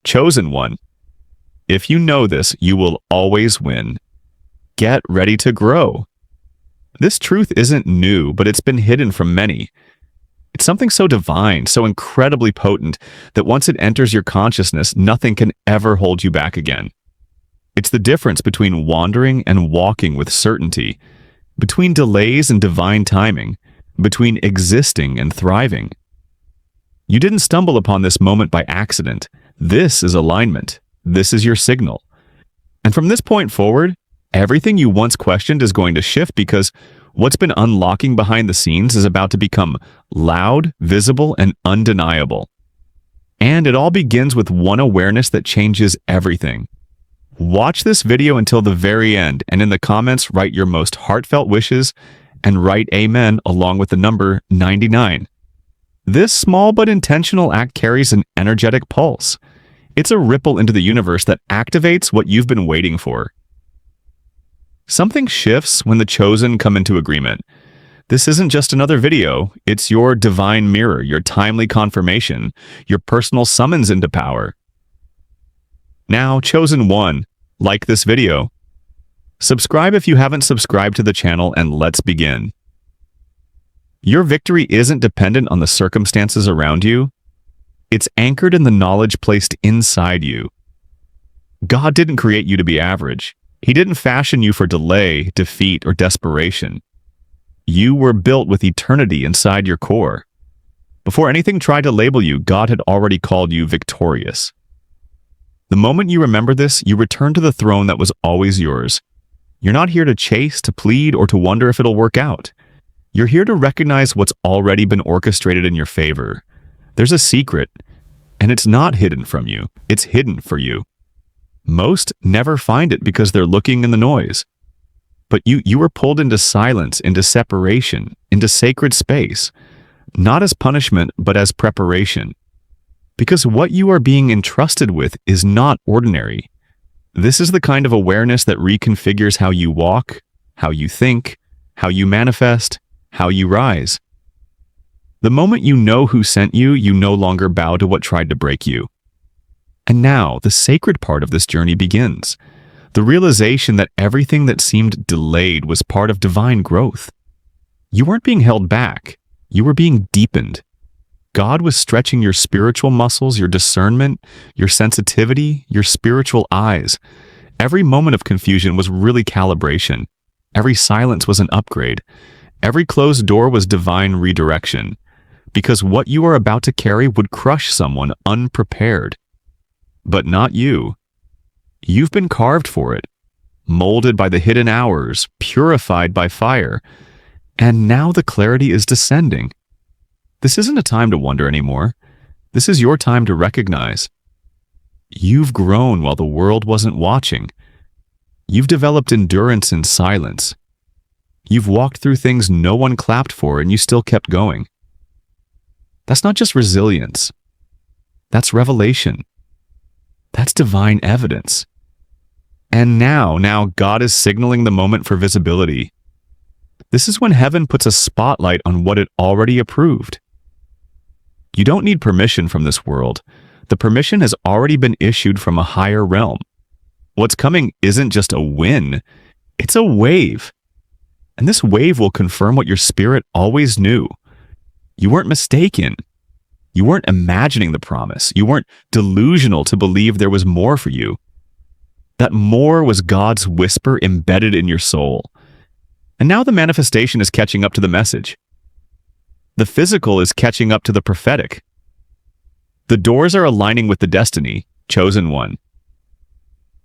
Chosen one. If you know this, you will always win. Get ready to grow. This truth isn't new, but it's been hidden from many. It's something so divine, so incredibly potent, that once it enters your consciousness, nothing can ever hold you back again. It's the difference between wandering and walking with certainty, between delays and divine timing, between existing and thriving. You didn't stumble upon this moment by accident. This is alignment. This is your signal. And from this point forward, everything you once questioned is going to shift because what's been unlocking behind the scenes is about to become loud, visible, and undeniable. And it all begins with one awareness that changes everything. Watch this video until the very end, and in the comments, write your most heartfelt wishes and write Amen along with the number 99. This small but intentional act carries an energetic pulse. It's a ripple into the universe that activates what you've been waiting for. Something shifts when the chosen come into agreement. This isn't just another video, it's your divine mirror, your timely confirmation, your personal summons into power. Now, chosen one, like this video. Subscribe if you haven't subscribed to the channel, and let's begin. Your victory isn't dependent on the circumstances around you. It's anchored in the knowledge placed inside you. God didn't create you to be average. He didn't fashion you for delay, defeat, or desperation. You were built with eternity inside your core. Before anything tried to label you, God had already called you victorious. The moment you remember this, you return to the throne that was always yours. You're not here to chase, to plead, or to wonder if it'll work out. You're here to recognize what's already been orchestrated in your favor. There's a secret, and it's not hidden from you. It's hidden for you. Most never find it because they're looking in the noise. But you were pulled into silence, into separation, into sacred space, not as punishment, but as preparation. Because what you are being entrusted with is not ordinary. This is the kind of awareness that reconfigures how you walk, how you think, how you manifest, how you rise. The moment you know who sent you, you no longer bow to what tried to break you. And now, the sacred part of this journey begins. The realization that everything that seemed delayed was part of divine growth. You weren't being held back. You were being deepened. God was stretching your spiritual muscles, your discernment, your sensitivity, your spiritual eyes. Every moment of confusion was really calibration. Every silence was an upgrade. Every closed door was divine redirection. Because what you are about to carry would crush someone unprepared. But not you. You've been carved for it, molded by the hidden hours, purified by fire, and now the clarity is descending. This isn't a time to wonder anymore. This is your time to recognize. You've grown while the world wasn't watching. You've developed endurance in silence. You've walked through things no one clapped for, and you still kept going. That's not just resilience. That's revelation. That's divine evidence. And now God is signaling the moment for visibility. This is when heaven puts a spotlight on what it already approved. You don't need permission from this world. The permission has already been issued from a higher realm. What's coming isn't just a win, it's a wave. And this wave will confirm what your spirit always knew. You weren't mistaken. You weren't imagining the promise. You weren't delusional to believe there was more for you. That more was God's whisper embedded in your soul. And now the manifestation is catching up to the message. The physical is catching up to the prophetic. The doors are aligning with the destiny, chosen one.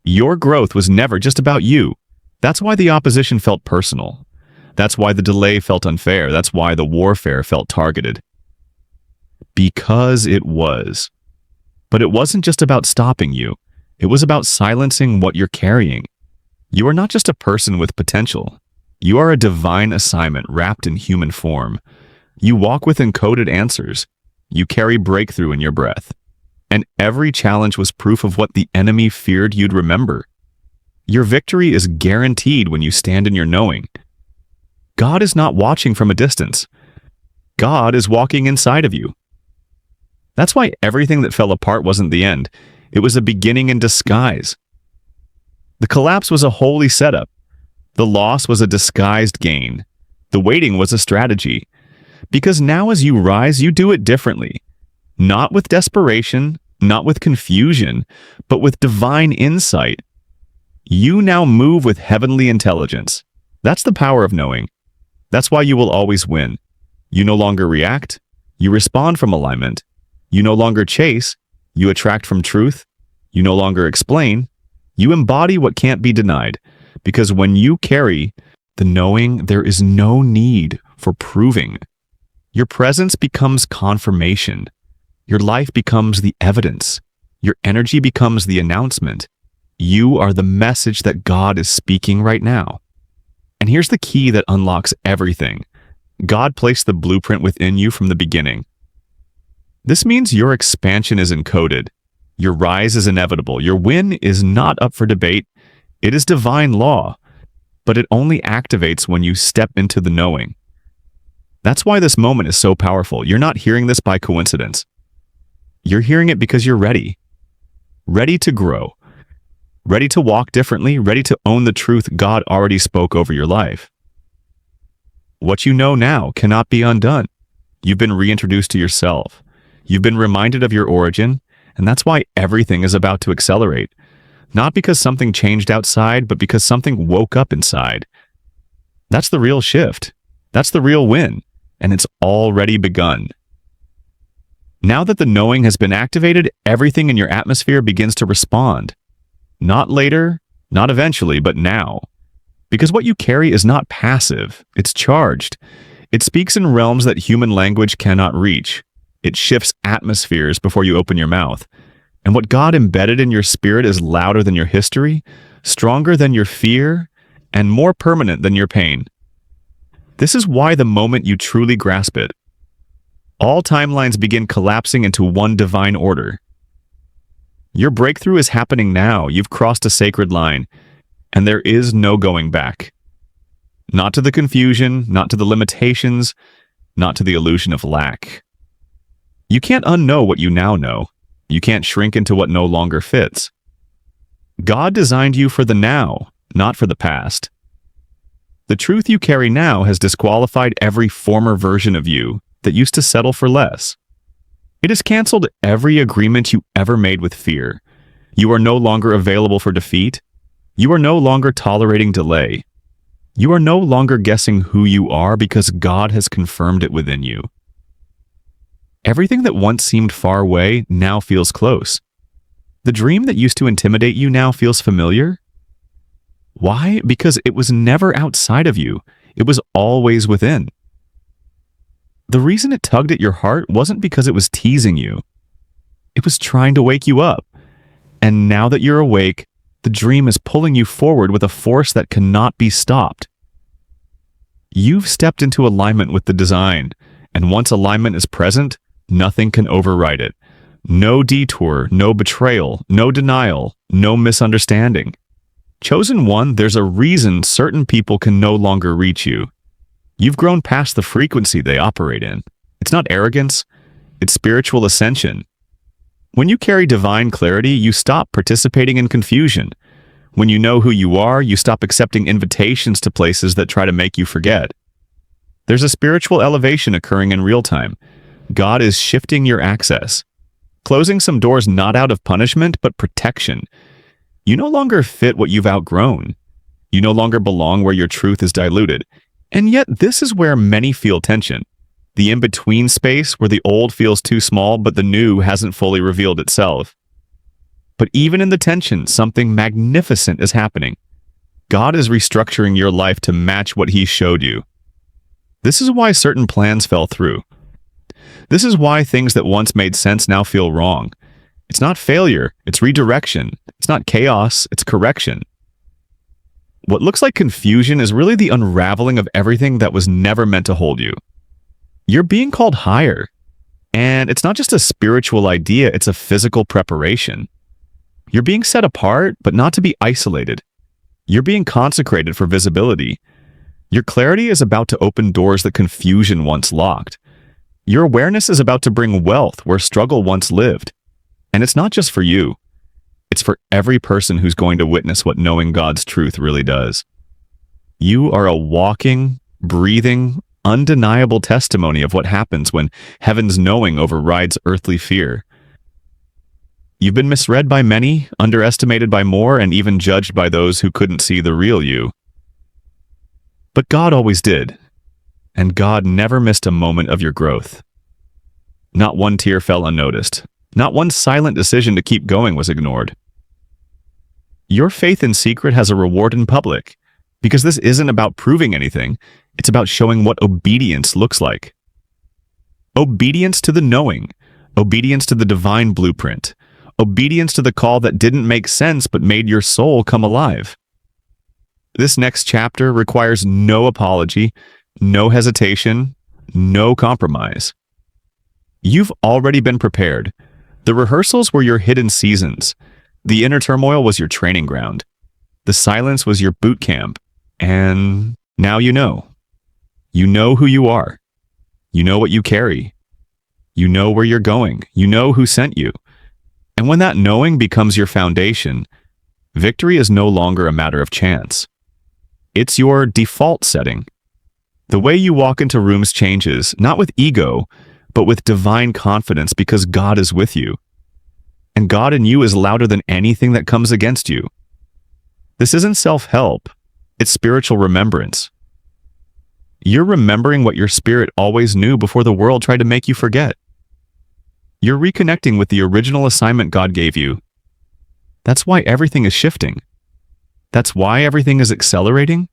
Your growth was never just about you. That's why the opposition felt personal. That's why the delay felt unfair. That's why the warfare felt targeted. Because it was. But it wasn't just about stopping you. It was about silencing what you're carrying. You are not just a person with potential. You are a divine assignment wrapped in human form. You walk with encoded answers. You carry breakthrough in your breath. And every challenge was proof of what the enemy feared you'd remember. Your victory is guaranteed when you stand in your knowing. God is not watching from a distance. God is walking inside of you. That's why everything that fell apart wasn't the end. It was a beginning in disguise. The collapse was a holy setup. The loss was a disguised gain. The waiting was a strategy. Because now as you rise, you do it differently. Not with desperation, not with confusion, but with divine insight. You now move with heavenly intelligence. That's the power of knowing. That's why you will always win. You no longer react. You respond from alignment. You no longer chase. You attract from truth. You no longer explain. You embody what can't be denied. Because when you carry the knowing, there is no need for proving. Your presence becomes confirmation. Your life becomes the evidence. Your energy becomes the announcement. You are the message that God is speaking right now. And here's the key that unlocks everything. God placed the blueprint within you from the beginning. This means your expansion is encoded. Your rise is inevitable. Your win is not up for debate. It is divine law, but it only activates when you step into the knowing. That's why this moment is so powerful. You're not hearing this by coincidence. You're hearing it because you're ready. Ready to grow. Ready to walk differently. Ready to own the truth God already spoke over your life. What you know now cannot be undone. You've been reintroduced to yourself. You've been reminded of your origin, and that's why everything is about to accelerate. Not because something changed outside, but because something woke up inside. That's the real shift. That's the real win, and it's already begun. Now that the knowing has been activated, everything in your atmosphere begins to respond. Not later, not eventually, but now. Because what you carry is not passive, it's charged. It speaks in realms that human language cannot reach. It shifts atmospheres before you open your mouth. And what God embedded in your spirit is louder than your history, stronger than your fear, and more permanent than your pain. This is why the moment you truly grasp it, all timelines begin collapsing into one divine order. Your breakthrough is happening now. You've crossed a sacred line, and there is no going back. Not to the confusion, not to the limitations, not to the illusion of lack. You can't unknow what you now know. You can't shrink into what no longer fits. God designed you for the now, not for the past. The truth you carry now has disqualified every former version of you that used to settle for less. It has canceled every agreement you ever made with fear. You are no longer available for defeat. You are no longer tolerating delay. You are no longer guessing who you are because God has confirmed it within you. Everything that once seemed far away now feels close. The dream that used to intimidate you now feels familiar. Why? Because it was never outside of you. It was always within. The reason it tugged at your heart wasn't because it was teasing you. It was trying to wake you up. And now that you're awake, the dream is pulling you forward with a force that cannot be stopped. You've stepped into alignment with the design, and once alignment is present, nothing can override it. No detour, no betrayal, no denial, no misunderstanding. Chosen one, there's a reason certain people can no longer reach you. You've grown past the frequency they operate in. It's not arrogance, it's spiritual ascension. When you carry divine clarity, you stop participating in confusion. When you know who you are, you stop accepting invitations to places that try to make you forget. There's a spiritual elevation occurring in real time. God is shifting your access, closing some doors not out of punishment, but protection. You no longer fit what you've outgrown. You no longer belong where your truth is diluted. And yet this is where many feel tension. The in-between space where the old feels too small, but the new hasn't fully revealed itself. But even in the tension, something magnificent is happening. God is restructuring your life to match what He showed you. This is why certain plans fell through. This is why things that once made sense now feel wrong. It's not failure, it's redirection. It's not chaos, it's correction. What looks like confusion is really the unraveling of everything that was never meant to hold you. You're being called higher. And it's not just a spiritual idea, it's a physical preparation. You're being set apart, but not to be isolated. You're being consecrated for visibility. Your clarity is about to open doors that confusion once locked. Your awareness is about to bring wealth where struggle once lived. And it's not just for you. It's for every person who's going to witness what knowing God's truth really does. You are a walking, breathing, undeniable testimony of what happens when heaven's knowing overrides earthly fear. You've been misread by many, underestimated by more, and even judged by those who couldn't see the real you. But God always did, and God never missed a moment of your growth. Not one tear fell unnoticed. Not one silent decision to keep going was ignored. Your faith in secret has a reward in public, because this isn't about proving anything, it's about showing what obedience looks like. Obedience to the knowing, obedience to the divine blueprint, obedience to the call that didn't make sense but made your soul come alive. This next chapter requires no apology, no hesitation, no compromise. You've already been prepared. The rehearsals were your hidden seasons. The inner turmoil was your training ground. The silence was your boot camp. And now you know. You know who you are. You know what you carry. You know where you're going. You know who sent you. And when that knowing becomes your foundation, victory is no longer a matter of chance. It's your default setting. The way you walk into rooms changes, not with ego, but with divine confidence because God is with you. And God in you is louder than anything that comes against you. This isn't self-help, it's spiritual remembrance. You're remembering what your spirit always knew before the world tried to make you forget. You're reconnecting with the original assignment God gave you. That's why everything is shifting. That's why everything is accelerating.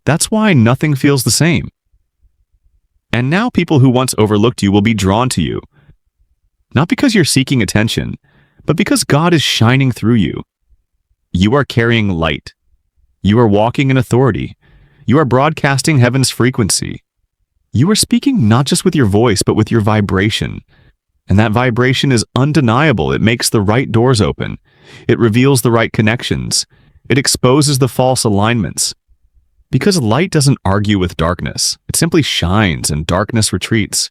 That's why nothing feels the same. And now people who once overlooked you will be drawn to you. Not because you're seeking attention, but because God is shining through you. You are carrying light. You are walking in authority. You are broadcasting heaven's frequency. You are speaking not just with your voice, but with your vibration. And that vibration is undeniable. It makes the right doors open. It reveals the right connections. It exposes the false alignments. Because light doesn't argue with darkness. It simply shines and darkness retreats.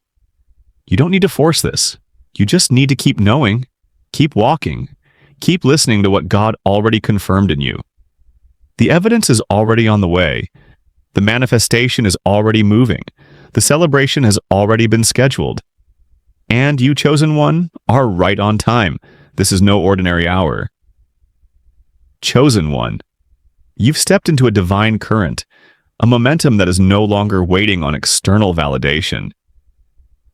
You don't need to force this. You just need to keep knowing, keep walking, keep listening to what God already confirmed in you. The evidence is already on the way. The manifestation is already moving. The celebration has already been scheduled. And you, chosen one, are right on time. This is no ordinary hour. Chosen one. You've stepped into a divine current, a momentum that is no longer waiting on external validation.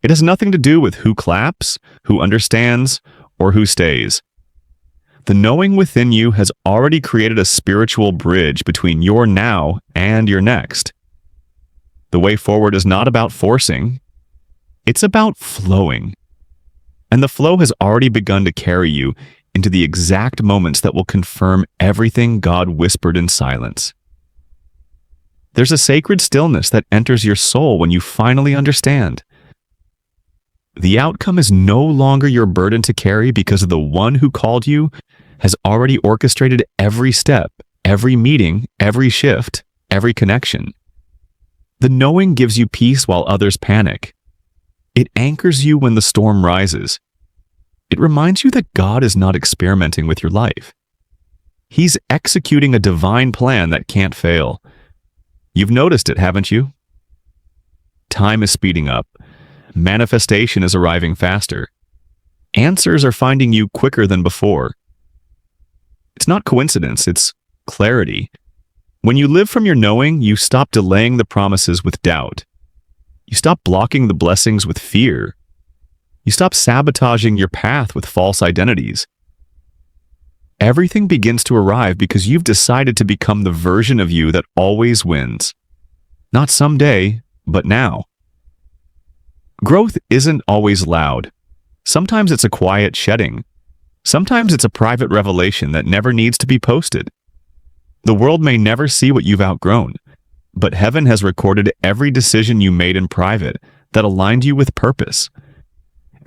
It has nothing to do with who claps, who understands, or who stays. The knowing within you has already created a spiritual bridge between your now and your next. The way forward is not about forcing, it's about flowing. And the flow has already begun to carry you into the exact moments that will confirm everything God whispered in silence. There's a sacred stillness that enters your soul when you finally understand. The outcome is no longer your burden to carry because the one who called you has already orchestrated every step, every meeting, every shift, every connection. The knowing gives you peace while others panic. It anchors you when the storm rises. It reminds you that God is not experimenting with your life. He's executing a divine plan that can't fail. You've noticed it, haven't you? Time is speeding up. Manifestation is arriving faster. Answers are finding you quicker than before. It's not coincidence, it's clarity. When you live from your knowing, you stop delaying the promises with doubt. You stop blocking the blessings with fear. You stop sabotaging your path with false identities. Everything begins to arrive because you've decided to become the version of you that always wins. Not someday, but now. Growth isn't always loud. Sometimes it's a quiet shedding. Sometimes it's a private revelation that never needs to be posted. The world may never see what you've outgrown, but heaven has recorded every decision you made in private that aligned you with purpose.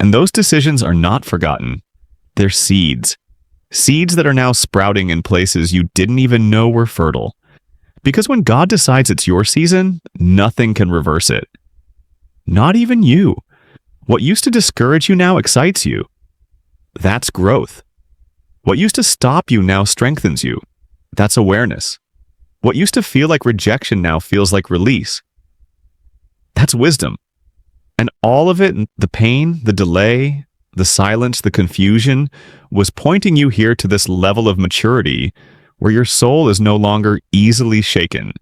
And those decisions are not forgotten. They're seeds. Seeds that are now sprouting in places you didn't even know were fertile. Because when God decides it's your season, nothing can reverse it. Not even you. What used to discourage you now excites you. That's growth. What used to stop you now strengthens you. That's awareness. What used to feel like rejection now feels like release. That's wisdom. And all of it, the pain, the delay, the silence, the confusion, was pointing you here to this level of maturity where your soul is no longer easily shaken.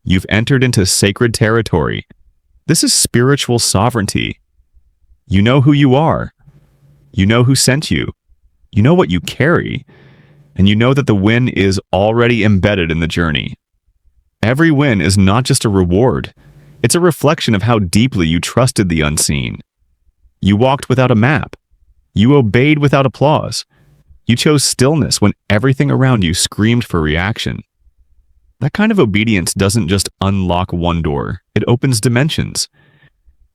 You've entered into sacred territory. This is spiritual sovereignty. You know who you are. You know who sent you. You know what you carry. And you know that the win is already embedded in the journey. Every win is not just a reward. It's a reflection of how deeply you trusted the unseen. You walked without a map. You obeyed without applause. You chose stillness when everything around you screamed for reaction. That kind of obedience doesn't just unlock one door, it opens dimensions.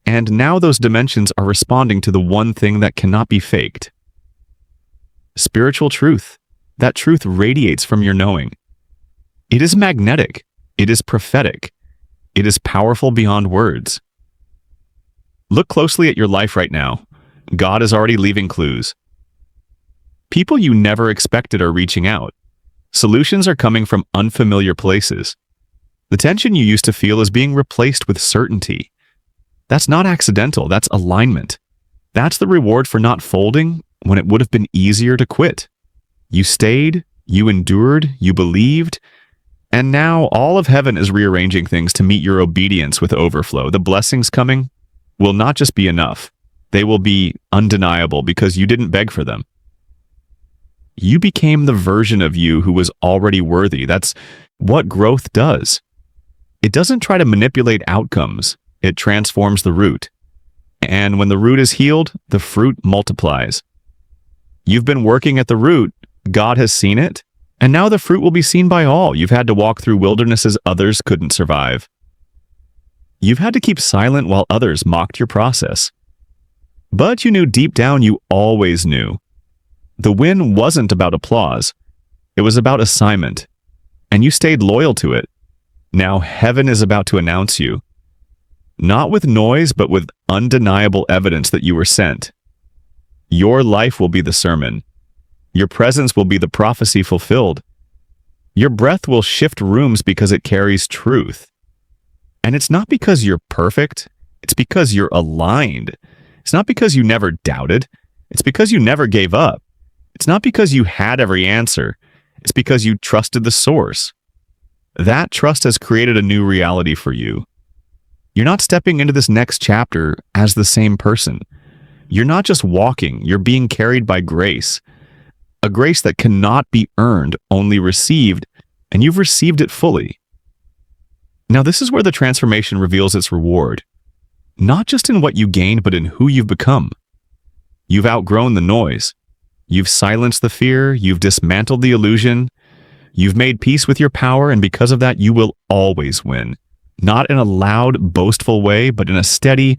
And now those dimensions are responding to the one thing that cannot be faked. Spiritual truth. That truth radiates from your knowing. It is magnetic. It is prophetic. It is powerful beyond words. Look closely at your life right now. God is already leaving clues. People you never expected are reaching out. Solutions are coming from unfamiliar places. The tension you used to feel is being replaced with certainty. That's not accidental, that's alignment. That's the reward for not folding when it would have been easier to quit. You stayed, you endured, you believed, and now all of heaven is rearranging things to meet your obedience with overflow. The blessings coming will not just be enough. They will be undeniable because you didn't beg for them. You became the version of you who was already worthy. That's what growth does. It doesn't try to manipulate outcomes. It transforms the root. And when the root is healed, the fruit multiplies. You've been working at the root. God has seen it. And now the fruit will be seen by all. You've had to walk through wildernesses others couldn't survive. You've had to keep silent while others mocked your process. But you knew deep down you always knew. The win wasn't about applause. It was about assignment. And you stayed loyal to it. Now heaven is about to announce you. Not with noise, but with undeniable evidence that you were sent. Your life will be the sermon. Your presence will be the prophecy fulfilled. Your breath will shift rooms because it carries truth. And it's not because you're perfect. It's because you're aligned. It's not because you never doubted. It's because you never gave up. It's not because you had every answer. It's because you trusted the source. That trust has created a new reality for you. You're not stepping into this next chapter as the same person. You're not just walking, you're being carried by grace. A grace that cannot be earned, only received, and you've received it fully. Now, this is where the transformation reveals its reward. Not just in what you gained, but in who you've become. You've outgrown the noise. You've silenced the fear. You've dismantled the illusion. You've made peace with your power, and because of that, you will always win. Not in a loud, boastful way, but in a steady,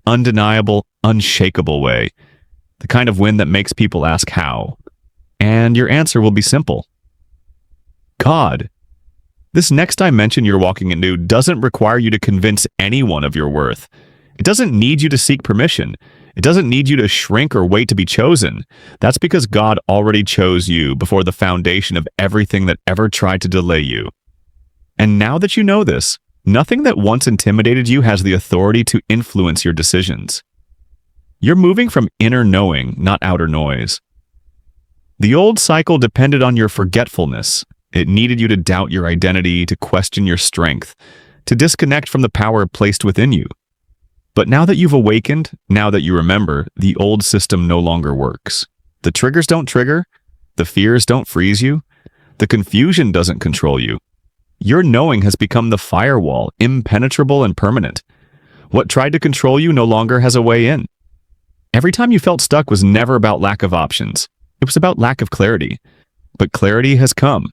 undeniable, unshakable way. The kind of win that makes people ask how. And your answer will be simple. God. This next dimension you're walking into doesn't require you to convince anyone of your worth. It doesn't need you to seek permission. It doesn't need you to shrink or wait to be chosen. That's because God already chose you before the foundation of everything that ever tried to delay you. And now that you know this, nothing that once intimidated you has the authority to influence your decisions. You're moving from inner knowing, not outer noise. The old cycle depended on your forgetfulness. It needed you to doubt your identity, to question your strength, to disconnect from the power placed within you. But now that you've awakened, now that you remember, the old system no longer works. The triggers don't trigger, the fears don't freeze you, the confusion doesn't control you. Your knowing has become the firewall, impenetrable and permanent. What tried to control you no longer has a way in. Every time you felt stuck was never about lack of options. It was about lack of clarity. But clarity has come.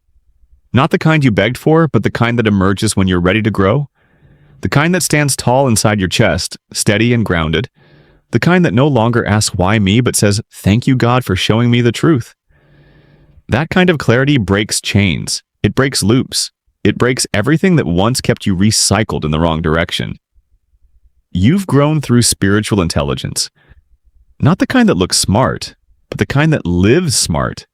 Not the kind you begged for, but the kind that emerges when you're ready to grow. The kind that stands tall inside your chest, steady and grounded. The kind that no longer asks why me, but says, thank you, God, for showing me the truth. That kind of clarity breaks chains. It breaks loops. It breaks everything that once kept you recycled in the wrong direction. You've grown through spiritual intelligence. Not the kind that looks smart, but the kind that lives smart.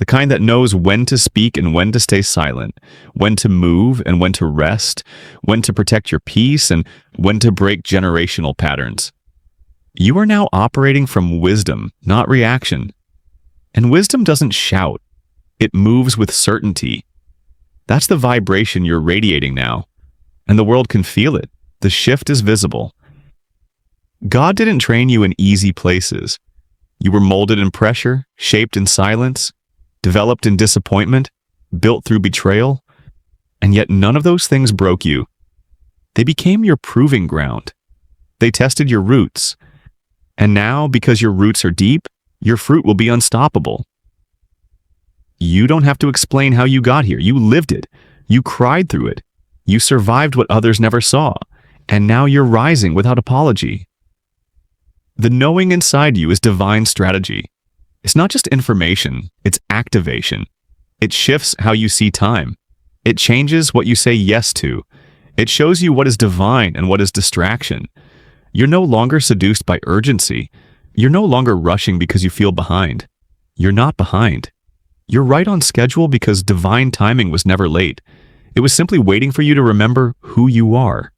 the kind that knows when to speak and when to stay silent, when to move and when to rest, when to protect your peace and when to break generational patterns. You are now operating from wisdom, not reaction. And wisdom doesn't shout. It moves with certainty. That's the vibration you're radiating now. And the world can feel it. The shift is visible. God didn't train you in easy places. You were molded in pressure, shaped in silence, developed in disappointment, built through betrayal, and yet none of those things broke you. They became your proving ground. They tested your roots. And now, because your roots are deep, your fruit will be unstoppable. You don't have to explain how you got here. You lived it. You cried through it. You survived what others never saw. And now you're rising without apology. The knowing inside you is divine strategy. It's not just information, it's activation. It shifts how you see time. It changes what you say yes to. It shows you what is divine and what is distraction. You're no longer seduced by urgency. You're no longer rushing because you feel behind. You're not behind. You're right on schedule because divine timing was never late. It was simply waiting for you to remember who you are.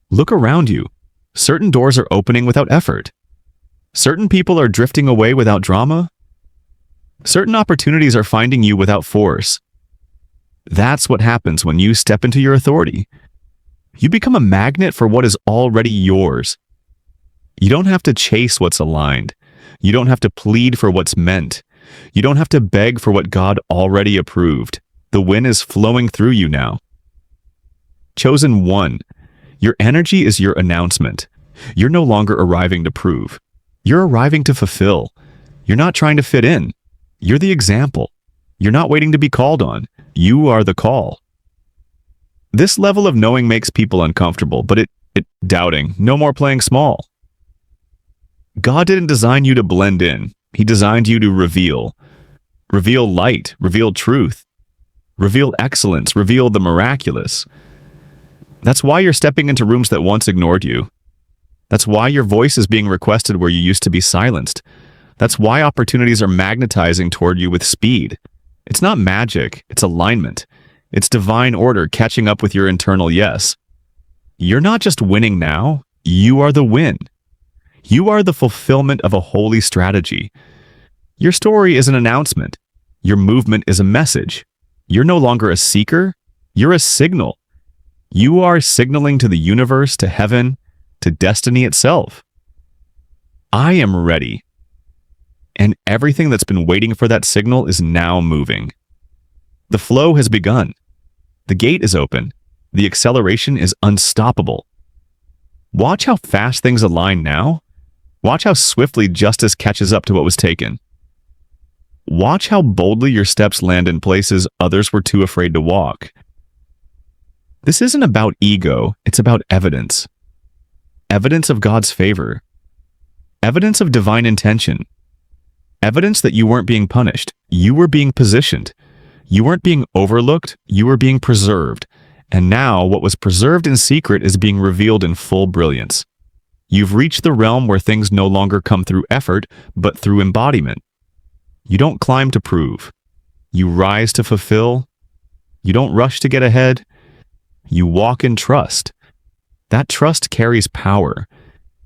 Look around you. Certain doors are opening without effort. Certain people are drifting away without drama. Certain opportunities are finding you without force. That's what happens when you step into your authority. You become a magnet for what is already yours. You don't have to chase what's aligned. You don't have to plead for what's meant. You don't have to beg for what God already approved. The win is flowing through you now. Chosen one. Your energy is your announcement. You're no longer arriving to prove. You're arriving to fulfill. You're not trying to fit in. You're the example. You're not waiting to be called on. You are the call. This level of knowing makes people uncomfortable, but it doubting. No more playing small. God didn't design you to blend in. He designed you to reveal. Reveal light. Reveal truth. Reveal excellence. Reveal the miraculous. That's why you're stepping into rooms that once ignored you. That's why your voice is being requested where you used to be silenced. That's why opportunities are magnetizing toward you with speed. It's not magic, it's alignment. It's divine order catching up with your internal yes. You're not just winning now, you are the win. You are the fulfillment of a holy strategy. Your story is an announcement. Your movement is a message. You're no longer a seeker, you're a signal. You are signaling to the universe, to heaven, to destiny itself. I am ready. And everything that's been waiting for that signal is now moving. The flow has begun. The gate is open. The acceleration is unstoppable. Watch how fast things align now. Watch how swiftly justice catches up to what was taken. Watch how boldly your steps land in places others were too afraid to walk. This isn't about ego, it's about evidence. Evidence of God's favor. Evidence of divine intention. Evidence that you weren't being punished. You were being positioned. You weren't being overlooked, you were being preserved. And now, what was preserved in secret is being revealed in full brilliance. You've reached the realm where things no longer come through effort, but through embodiment. You don't climb to prove. You rise to fulfill. You don't rush to get ahead. You walk in trust. That trust carries power.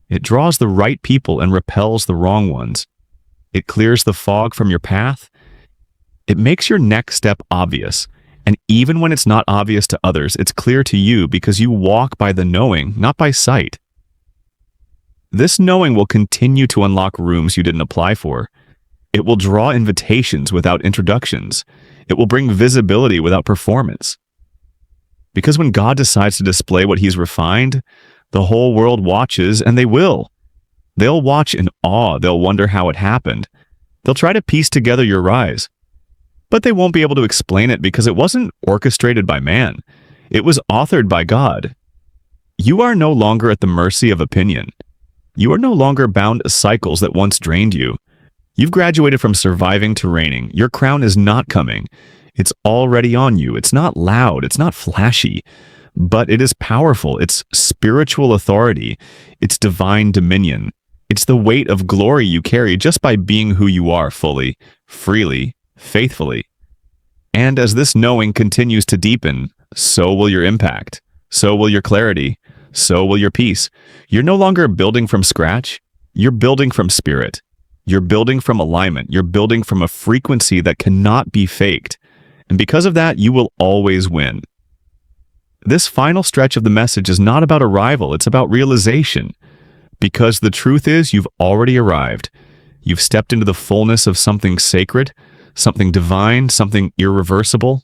It draws the right people and repels the wrong ones. It clears the fog from your path. It makes your next step obvious. And even when it's not obvious to others, it's clear to you because you walk by the knowing, not by sight. This knowing will continue to unlock rooms you didn't apply for. It will draw invitations without introductions. It will bring visibility without performance. Because when God decides to display what He's refined, the whole world watches, and they will. They'll watch in awe. They'll wonder how it happened. They'll try to piece together your rise. But they won't be able to explain it because it wasn't orchestrated by man. It was authored by God. You are no longer at the mercy of opinion. You are no longer bound to cycles that once drained you. You've graduated from surviving to reigning. Your crown is not coming. It's already on you. It's not loud. It's not flashy. But it is powerful. It's spiritual authority. It's divine dominion. It's the weight of glory you carry just by being who you are fully, freely, faithfully. And as this knowing continues to deepen, so will your impact, so will your clarity, so will your peace. You're no longer building from scratch, you're building from spirit. You're building from alignment. You're building from a frequency that cannot be faked. And because of that, you will always win. This final stretch of the message is not about arrival, it's about realization. Because the truth is, you've already arrived. You've stepped into the fullness of something sacred, something divine, something irreversible.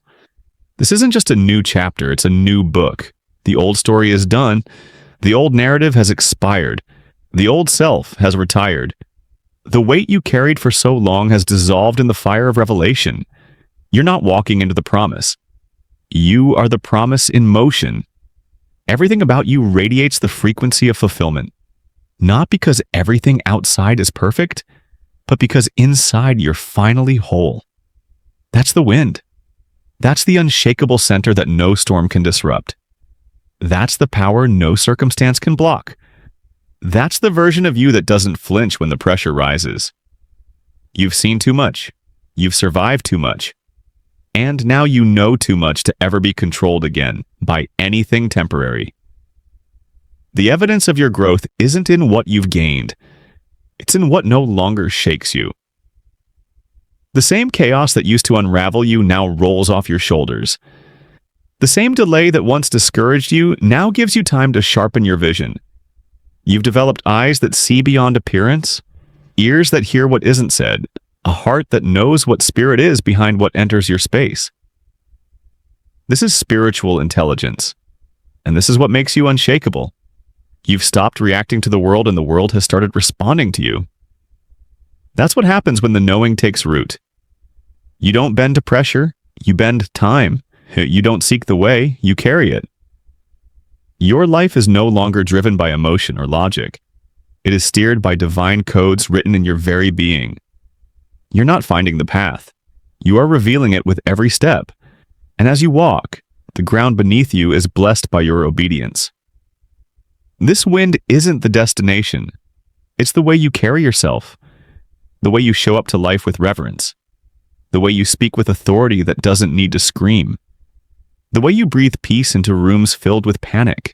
This isn't just a new chapter, it's a new book. The old story is done. The old narrative has expired. The old self has retired. The weight you carried for so long has dissolved in the fire of revelation. You're not walking into the promise. You are the promise in motion. Everything about you radiates the frequency of fulfillment. Not because everything outside is perfect, but because inside you're finally whole. That's the wind. That's the unshakable center that no storm can disrupt. That's the power no circumstance can block. That's the version of you that doesn't flinch when the pressure rises. You've seen too much. You've survived too much. And now you know too much to ever be controlled again by anything temporary. The evidence of your growth isn't in what you've gained. It's in what no longer shakes you. The same chaos that used to unravel you now rolls off your shoulders. The same delay that once discouraged you now gives you time to sharpen your vision. You've developed eyes that see beyond appearance, ears that hear what isn't said, a heart that knows what spirit is behind what enters your space. This is spiritual intelligence, and this is what makes you unshakable. You've stopped reacting to the world and the world has started responding to you. That's what happens when the knowing takes root. You don't bend to pressure, you bend time. You don't seek the way, you carry it. Your life is no longer driven by emotion or logic. It is steered by divine codes written in your very being. You're not finding the path. You are revealing it with every step. And as you walk, the ground beneath you is blessed by your obedience. This wind isn't the destination. It's the way you carry yourself, the way you show up to life with reverence, the way you speak with authority that doesn't need to scream, the way you breathe peace into rooms filled with panic.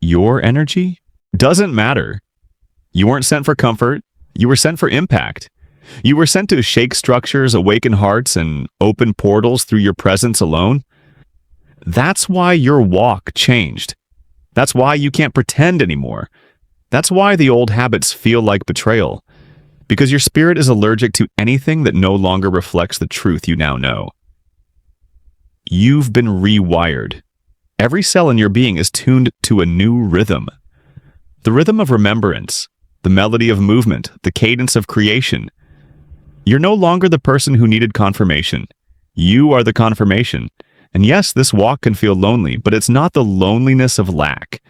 Your energy doesn't matter. You weren't sent for comfort. You were sent for impact. You were sent to shake structures, awaken hearts, and open portals through your presence alone. That's why your walk changed. That's why you can't pretend anymore. That's why the old habits feel like betrayal. Because your spirit is allergic to anything that no longer reflects the truth you now know. You've been rewired. Every cell in your being is tuned to a new rhythm. The rhythm of remembrance, the melody of movement, the cadence of creation. You're no longer the person who needed confirmation. You are the confirmation. And yes, this walk can feel lonely, but it's not the loneliness of lack.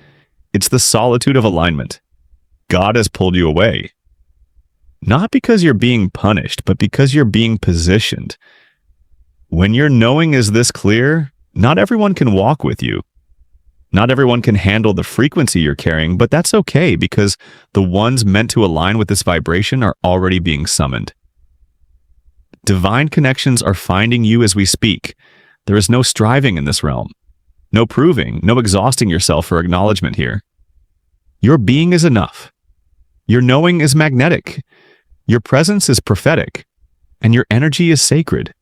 It's the solitude of alignment. God has pulled you away. Not because you're being punished, but because you're being positioned. When your knowing is this clear, not everyone can walk with you. Not everyone can handle the frequency you're carrying, but that's okay because the ones meant to align with this vibration are already being summoned. Divine connections are finding you as we speak. There is no striving in this realm. No proving, no exhausting yourself for acknowledgement here. Your being is enough. Your knowing is magnetic. Your presence is prophetic. And your energy is sacred.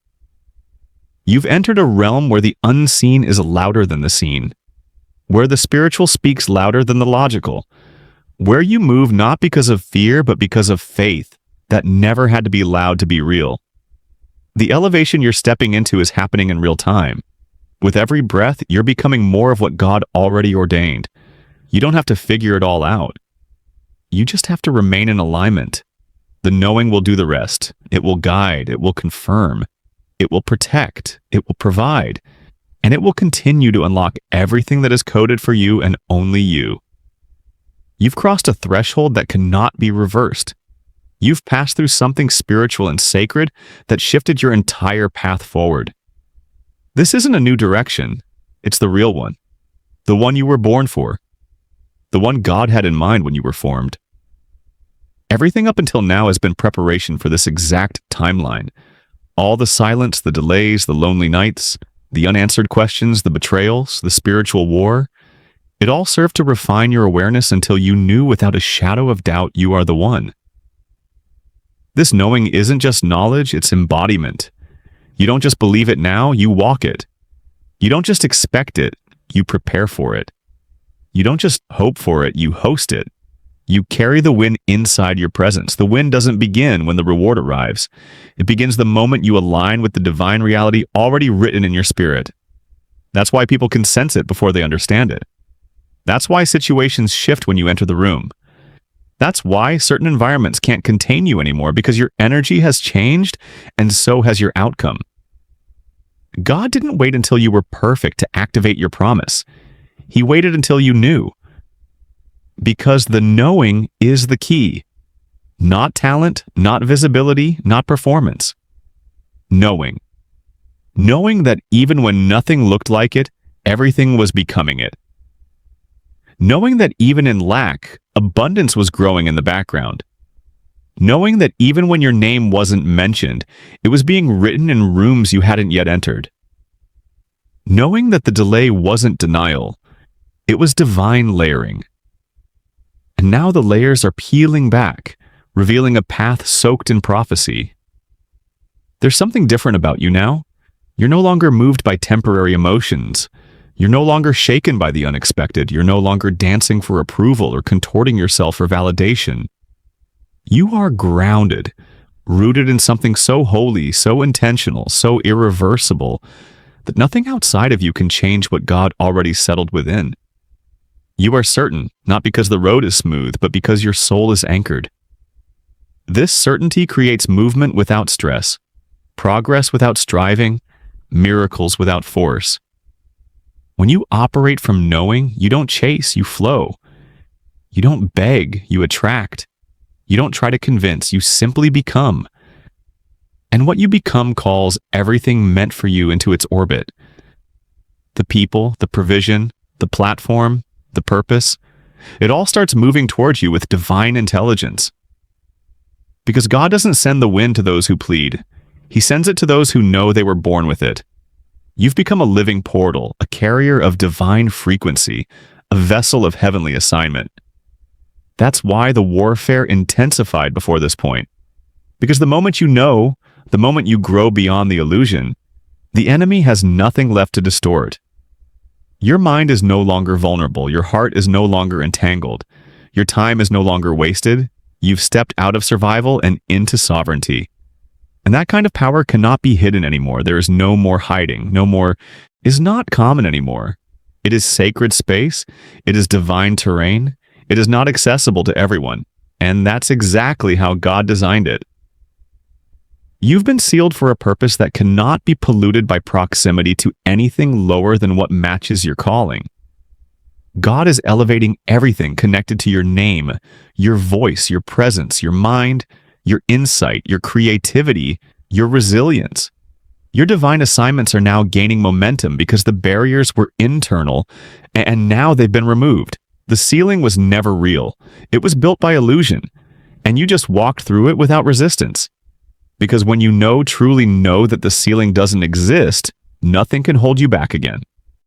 You've entered a realm where the unseen is louder than the seen, where the spiritual speaks louder than the logical, where you move not because of fear but because of faith that never had to be loud to be real. The elevation you're stepping into is happening in real time. With every breath, you're becoming more of what God already ordained. You don't have to figure it all out. You just have to remain in alignment. The knowing will do the rest. It will guide. It will confirm. It will protect, it will provide, and it will continue to unlock everything that is coded for you and only you. You've crossed a threshold that cannot be reversed. You've passed through something spiritual and sacred that shifted your entire path forward. This isn't a new direction, it's the real one. The one you were born for. The one God had in mind when you were formed. Everything up until now has been preparation for this exact timeline. all the silence, the delays, the lonely nights, the unanswered questions, the betrayals, the spiritual war, it all served to refine your awareness until you knew without a shadow of doubt you are the one. This knowing isn't just knowledge, it's embodiment. You don't just believe it now, you walk it. You don't just expect it, you prepare for it. You don't just hope for it, you host it. You carry the win inside your presence. The win doesn't begin when the reward arrives. It begins the moment you align with the divine reality already written in your spirit. That's why people can sense it before they understand it. That's why situations shift when you enter the room. That's why certain environments can't contain you anymore, because your energy has changed and so has your outcome. God didn't wait until you were perfect to activate your promise. He waited until you knew. Because the knowing is the key. Not talent, not visibility, not performance. Knowing. Knowing that even when nothing looked like it, everything was becoming it. Knowing that even in lack, abundance was growing in the background. Knowing that even when your name wasn't mentioned, it was being written in rooms you hadn't yet entered. Knowing that the delay wasn't denial, it was divine layering. And now the layers are peeling back, revealing a path soaked in prophecy. There's something different about you now. You're no longer moved by temporary emotions. You're no longer shaken by the unexpected. You're no longer dancing for approval or contorting yourself for validation. You are grounded, rooted in something so holy, so intentional, so irreversible, that nothing outside of you can change what God already settled within. You are certain, not because the road is smooth, but because your soul is anchored. This certainty creates movement without stress, progress without striving, miracles without force. When you operate from knowing, you don't chase, you flow. You don't beg, you attract. You don't try to convince, you simply become. And what you become calls everything meant for you into its orbit. The people, the provision, the platform, the purpose, it all starts moving towards you with divine intelligence. Because God doesn't send the wind to those who plead. He sends it to those who know they were born with it. You've become a living portal, a carrier of divine frequency, a vessel of heavenly assignment. That's why the warfare intensified before this point. Because the moment you know, the moment you grow beyond the illusion, the enemy has nothing left to distort. Your mind is no longer vulnerable. Your heart is no longer entangled. Your time is no longer wasted. You've stepped out of survival and into sovereignty. And that kind of power cannot be hidden anymore. There is no more hiding. No more is not common anymore. It is sacred space. It is divine terrain. It is not accessible to everyone. And that's exactly how God designed it. You've been sealed for a purpose that cannot be polluted by proximity to anything lower than what matches your calling. God is elevating everything connected to your name, your voice, your presence, your mind, your insight, your creativity, your resilience. Your divine assignments are now gaining momentum because the barriers were internal and now they've been removed. The ceiling was never real. It was built by illusion, and you just walked through it without resistance. Because when you truly know that the ceiling doesn't exist, nothing can hold you back again.